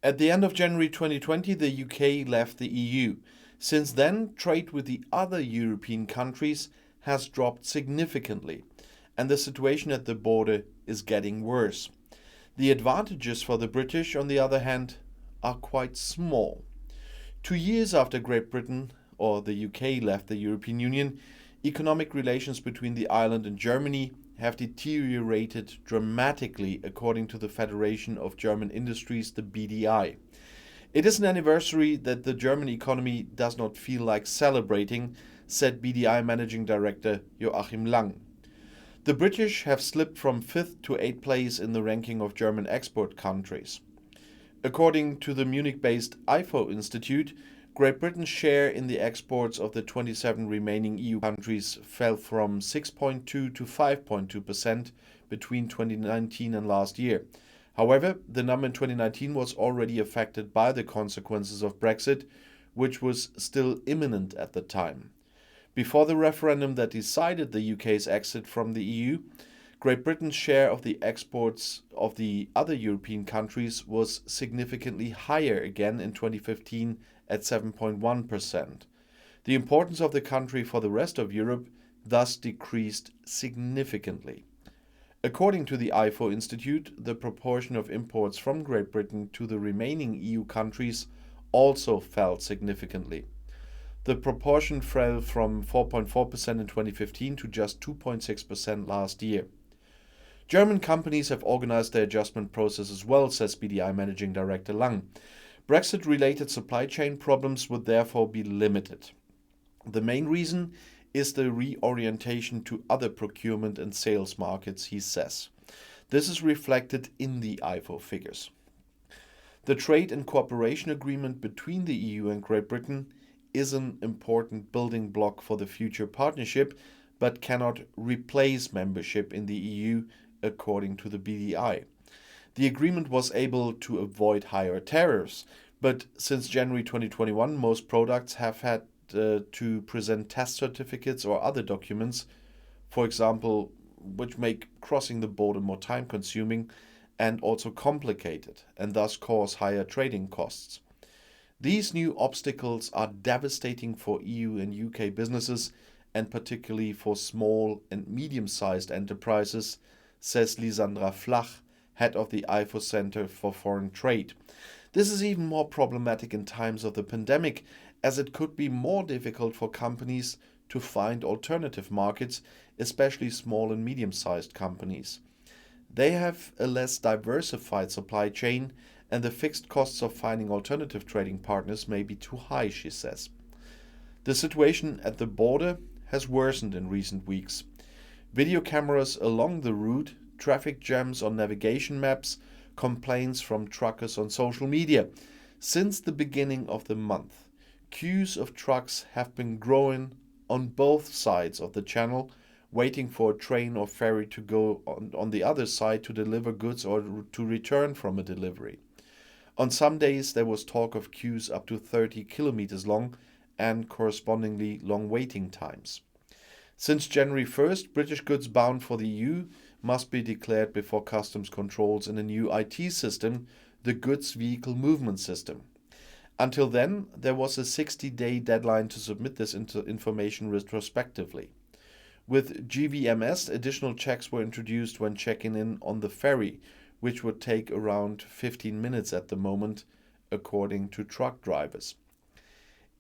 At the end of January 2020, the UK left the EU. Since then, trade with the other European countries has dropped significantly, and the situation at the border is getting worse. The advantages for the British, on the other hand, are quite small. 2 years after Great Britain or the UK left the European Union, economic relations between the island and Germany have deteriorated dramatically, according to the Federation of German Industries, the BDI. It is an anniversary that the German economy does not feel like celebrating, said BDI Managing Director Joachim Lang. The British have slipped from 5th to 8th place in the ranking of German export countries. According to the Munich-based IFO Institute, Great Britain's share in the exports of the 27 remaining EU countries fell from 6.2 to 5.2% between 2019 and last year. However, the number in 2019 was already affected by the consequences of Brexit, which was still imminent at the time. Before the referendum that decided the UK's exit from the EU, Great Britain's share of the exports of the other European countries was significantly higher again in 2015 at 7.1%. The importance of the country for the rest of Europe thus decreased significantly. According to the IFO Institute, the proportion of imports from Great Britain to the remaining EU countries also fell significantly. The proportion fell from 4.4% in 2015 to just 2.6% last year. German companies have organized their adjustment process as well, says BDI Managing Director Lang. Brexit-related supply chain problems would therefore be limited. The main reason is the reorientation to other procurement and sales markets, he says. This is reflected in the IFO figures. The trade and cooperation agreement between the EU and Great Britain is an important building block for the future partnership, but cannot replace membership in the EU, according to the BDI. The agreement was able to avoid higher tariffs, but since January 2021, most products have had to present test certificates or other documents, for example, which make crossing the border more time-consuming and also complicated, and thus cause higher trading costs. These new obstacles are devastating for EU and UK businesses, and particularly for small and medium-sized enterprises, says Lisandra Flach, head of the IFO Center for Foreign Trade. This is even more problematic in times of the pandemic, as it could be more difficult for companies to find alternative markets, especially small and medium-sized companies. They have a less diversified supply chain, and the fixed costs of finding alternative trading partners may be too high, she says. The situation at the border has worsened in recent weeks. Video cameras along the route, traffic jams on navigation maps, complaints from truckers on social media. Since the beginning of the month, queues of trucks have been growing on both sides of the channel, waiting for a train or ferry to go on the other side to deliver goods or to return from a delivery. On some days there was talk of queues up to 30 kilometers long and correspondingly long waiting times. Since January 1st, British goods bound for the EU must be declared before customs controls in a new IT system, the Goods Vehicle Movement System. Until then, there was a 60-day deadline to submit this information retrospectively. With GVMS, additional checks were introduced when checking in on the ferry, which would take around 15 minutes at the moment, according to truck drivers.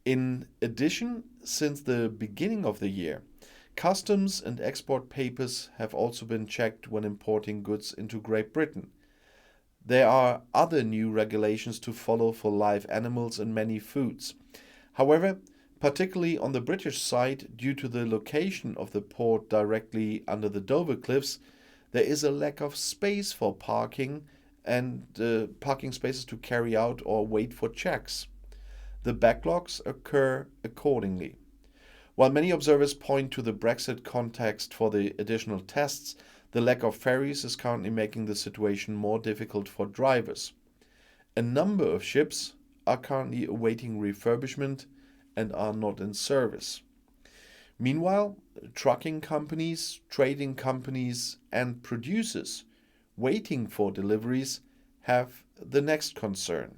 In addition, since the beginning of the year, customs and export papers have also been checked when importing goods into Great Britain. There are other new regulations to follow for live animals and many foods. However, particularly on the British side, due to the location of the port directly under the Dover Cliffs, there is a lack of space for parking and parking spaces to carry out or wait for checks. The backlogs occur accordingly. While many observers point to the Brexit context for the additional tests, the lack of ferries is currently making the situation more difficult for drivers. A number of ships are currently awaiting refurbishment and are not in service. Meanwhile, trucking companies, trading companies, and producers waiting for deliveries have the next concern.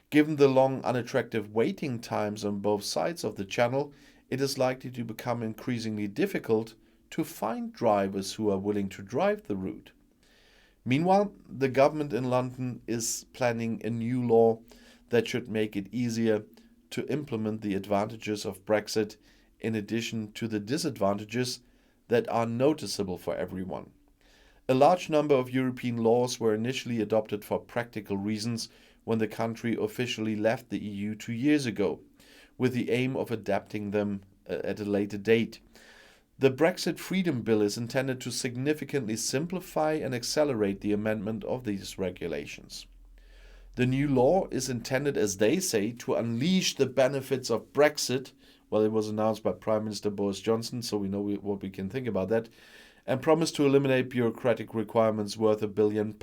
Given the long, unattractive waiting times on both sides of the channel, it is likely to become increasingly difficult to find drivers who are willing to drive the route. Meanwhile, the government in London is planning a new law that should make it easier to implement the advantages of Brexit in addition to the disadvantages that are noticeable for everyone. A large number of European laws were initially adopted for practical reasons when the country officially left the EU 2 years ago, with the aim of adapting them at a later date. The Brexit Freedom Bill is intended to significantly simplify and accelerate the amendment of these regulations. The new law is intended, as they say, to unleash the benefits of Brexit. Well, it was announced by Prime Minister Boris Johnson, so we know what we can think about that, and promised to eliminate bureaucratic requirements worth £1 billion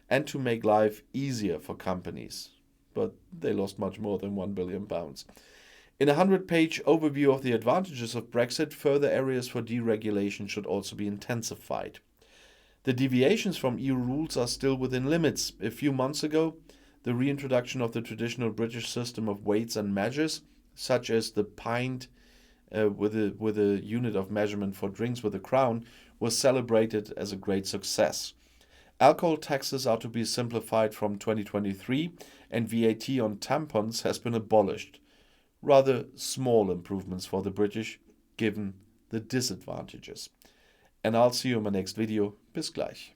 and to make life easier for companies. But they lost much more than £1 billion. In a 100-page overview of the advantages of Brexit, further areas for deregulation should also be intensified. The deviations from EU rules are still within limits. A few months ago, the reintroduction of the traditional British system of weights and measures, such as the pint with a unit of measurement for drinks with a crown, was celebrated as a great success. Alcohol taxes are to be simplified from 2023, and VAT on tampons has been abolished. Rather small improvements for the British, given the disadvantages. And I'll see you in my next video. Bis gleich.